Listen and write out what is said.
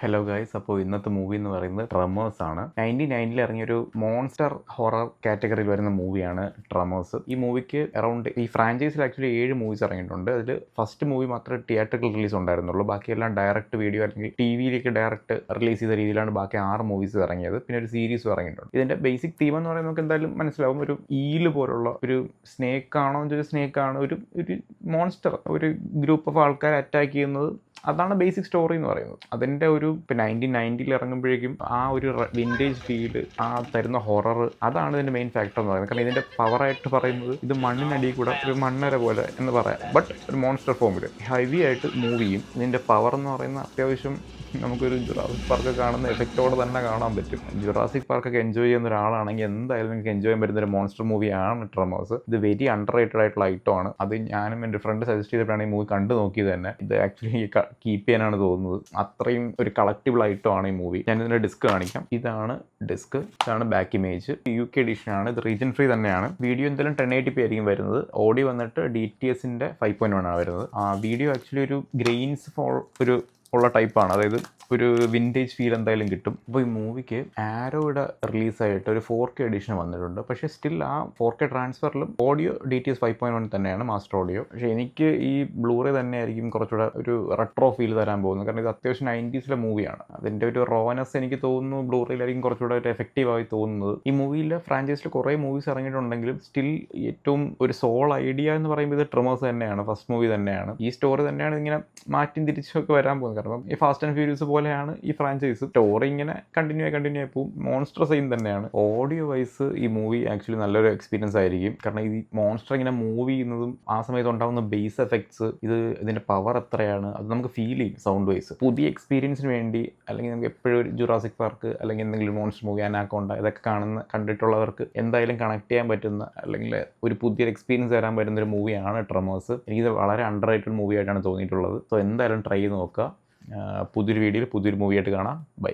Hello guys, അപ്പോൾ ഇന്നത്തെ movie എന്ന് പറയുന്നത് ട്രമേഴ്സ് ആണ്. 1990 ഇറങ്ങിയൊരു മോൺസ്റ്റർ ഹൊറർ കാറ്റഗറിയിൽ വരുന്ന മൂവിയാണ് ട്രമേഴ്സ്. ഈ മൂവിക്ക് അറൗണ്ട് ഈ ഫ്രാഞ്ചൈസിൽ ആക്ച്വലി 7 മൂവീസ് ഇറങ്ങിയിട്ടുണ്ട്. അതിൽ ഫസ്റ്റ് മൂവി മാത്രമേ തിയേറ്ററിൽ റിലീസ് ഉണ്ടായിരുന്നുള്ളൂ. ബാക്കിയെല്ലാം ഡയറക്റ്റ് വീഡിയോ അല്ലെങ്കിൽ ടി വിയിലേക്ക് ഡയറക്റ്റ് റിലീസ് ചെയ്ത രീതിയിലാണ് ബാക്കി 6 മൂവീസ് ഇറങ്ങിയത്. പിന്നെ ഒരു സീരീസും ഇറങ്ങിയിട്ടുണ്ട്. ഇതിന്റെ ബേസിക് തീം എന്ന് പറയുന്നത് നമുക്ക് എന്തായാലും മനസ്സിലാവും. ഒരു ഈല് പോലുള്ള ഒരു സ്നേക്ക് ആണോ എന്നൊരു സ്നേക്കാണ്, ഒരു മോൺസ്റ്റർ, ഒരു ഗ്രൂപ്പ് ഓഫ് ആൾക്കാരെ അറ്റാക്ക് ചെയ്യുന്നത്. അതാണ് ബേസിക് സ്റ്റോറി എന്ന് പറയുന്നത്. അതിൻ്റെ ഒരു 1990 ഇറങ്ങുമ്പോഴേക്കും ആ ഒരു വിൻറ്റേജ് ഫീല്, ആ തരുന്ന ഹൊറർ, അതാണ് ഇതിൻ്റെ മെയിൻ ഫാക്ടർ എന്ന് പറയുന്നത്. കാരണം ഇതിൻ്റെ പവറായിട്ട് പറയുന്നത് ഇത് മണ്ണിനടിയിൽ കൂടെ ഒരു മണ്ണര പോലെ എന്ന് പറയാം, ബട്ട് ഒരു മോൺസ്റ്റർ ഫോമിൽ ഹെവി ആയിട്ട് മൂവ് ചെയ്യും. ഇതിൻ്റെ പവർ എന്ന് പറയുന്നത് അത്യാവശ്യം നമുക്കൊരു ജുറാസിക് പാർക്ക് കാണുന്ന എഫക്റ്റോടെ തന്നെ കാണാൻ പറ്റും. ജുറാസിക് പാർക്കൊക്കെ എൻജോയ് ചെയ്യുന്ന ഒരാളാണെങ്കിൽ എന്തായാലും നിങ്ങൾക്ക് എൻജോയ് ചെയ്യാൻ പറ്റുന്ന ഒരു മോൺസ്റ്റർ മൂവിയാണ് ട്രമേഴ്സ്. ഇത് വെരി അണ്ടർ റേറ്റഡ് ആയിട്ടുള്ള ഐറ്റമാണ്. അത് ഞാനും എൻ്റെ ഫ്രണ്ട് സജസ്റ്റ് ചെയ്തപ്പോഴാണ് ഈ മൂവി കണ്ടു നോക്കിയത് തന്നെ. ഇത് ആക്ച്വലി കീപ്പ് ചെയ്യാനാണ് തോന്നുന്നത്. അത്രയും ഒരു കളക്റ്റബിൾ ഐറ്റമാണ് ഈ മൂവി. ഞാൻ ഇതിൻ്റെ ഡിസ്ക് കാണിക്കാം. ഇതാണ് ഡിസ്ക്, ഇതാണ് ബാക്ക് ഇമേജ്. UK എഡിഷൻ ആണ്. ഇത് റീജൻ ഫ്രീ തന്നെയാണ്. വീഡിയോ എന്തായാലും 1080p ആയിരിക്കും വരുന്നത്. ഓഡിയോ വന്നിട്ട് DTSന്റെ 5.1 ആണ് വരുന്നത്. വീഡിയോ ആക്ച്വലി ഒരു ഗ്രെയിൻസ് ഫോൾ ഉള്ള ടൈപ്പാണ്. അതായത് ഒരു വിൻറ്റേജ് ഫീൽ എന്തായാലും കിട്ടും. അപ്പോൾ ഈ മൂവിക്ക് ആരോയുടെ റിലീസായിട്ട് ഒരു 4K എഡിഷൻ വന്നിട്ടുണ്ട്. പക്ഷേ സ്റ്റിൽ ആ 4K ട്രാൻസ്ഫറിലും ഓഡിയോ DTS 5.1 തന്നെയാണ് മാസ്റ്റർ ഓഡിയോ. പക്ഷേ എനിക്ക് ഈ ബ്ലൂറേ തന്നെയായിരിക്കും കുറച്ചുകൂടെ ഒരു റെട്രോ ഫീൽ തരാൻ പോകുന്നത്. കാരണം ഇത് അത്യാവശ്യം 90s മൂവിയാണ്. അതിൻ്റെ ഒരു റോനെസ് എനിക്ക് തോന്നുന്നു ബ്ലൂറേയിലായിരിക്കും കുറച്ചുകൂടെ ഒരു എഫക്റ്റീവായി തോന്നുന്നത്. ഈ മൂവിയിലെ ഫ്രാഞ്ചൈസിൽ കുറേ മൂവീസ് ഇറങ്ങിയിട്ടുണ്ടെങ്കിലും സ്റ്റിൽ ഏറ്റവും ഒരു സോൾ ഐഡിയ എന്ന് പറയുമ്പോൾ ഇത് ട്രിമേഴ്സ് തന്നെയാണ്. ഫസ്റ്റ് മൂവി തന്നെയാണ്. ഈ സ്റ്റോറി തന്നെയാണ് ഇങ്ങനെ മാറ്റി തിരിച്ചൊക്കെ വരാൻ പോകുന്നത്. കാരണം ഈ ഫാസ്റ്റ് ആൻഡ് ഫ്യൂരിയസ് പോലെയാണ് ഈ ഫ്രാഞ്ചൈസ്. സ്റ്റോറി ഇങ്ങനെ കണ്ടിന്യൂ ആയി പോകും. മോൺസ്റ്റർ സെയിം തന്നെയാണ്. ഓഡിയോ വൈസ് ഈ മൂവി ആക്ച്വലി നല്ലൊരു എക്സ്പീരിയൻസ് ആയിരിക്കും. കാരണം ഈ മോൺസ്റ്റർ ഇങ്ങനെ മൂവ് ചെയ്യുന്നതും ആ സമയത്ത് ഉണ്ടാകുന്ന ബേസ് എഫക്ട്സ്, ഇതിന്റെ പവർ എത്രയാണ് അത് നമുക്ക് ഫീൽ ചെയ്യും സൗണ്ട് വൈസ്. പുതിയ എക്സ്പീരിയൻസിന് വേണ്ടി, അല്ലെങ്കിൽ നമുക്ക് എപ്പോഴും ഒരു ജുറാസിക് പാർക്ക് അല്ലെങ്കിൽ എന്തെങ്കിലും മോൺസ്റ്റർ മൂവി, അനാക്കോണ്ട, ഇതൊക്കെ കണ്ടിട്ടുള്ളവർക്ക് എന്തായാലും കണക്ട് ചെയ്യാൻ പറ്റുന്ന അല്ലെങ്കിൽ ഒരു പുതിയൊരു എക്സ്പീരിയൻസ് തരാൻ പറ്റുന്ന ഒരു മൂവിയാണ് ട്രമേഴ്സ്. എനിക്കിത് വളരെ അണ്ടർ റേറ്റഡ് മൂവി ആയിട്ടാണ് തോന്നിയിട്ടുള്ളത്. സോ എന്തായാലും ട്രൈ ചെയ്ത് നോക്കുക. പുതിയൊരു വീഡിയോയിൽ പുതിയൊരു മൂവിയായിട്ട് കാണാം. ബൈ.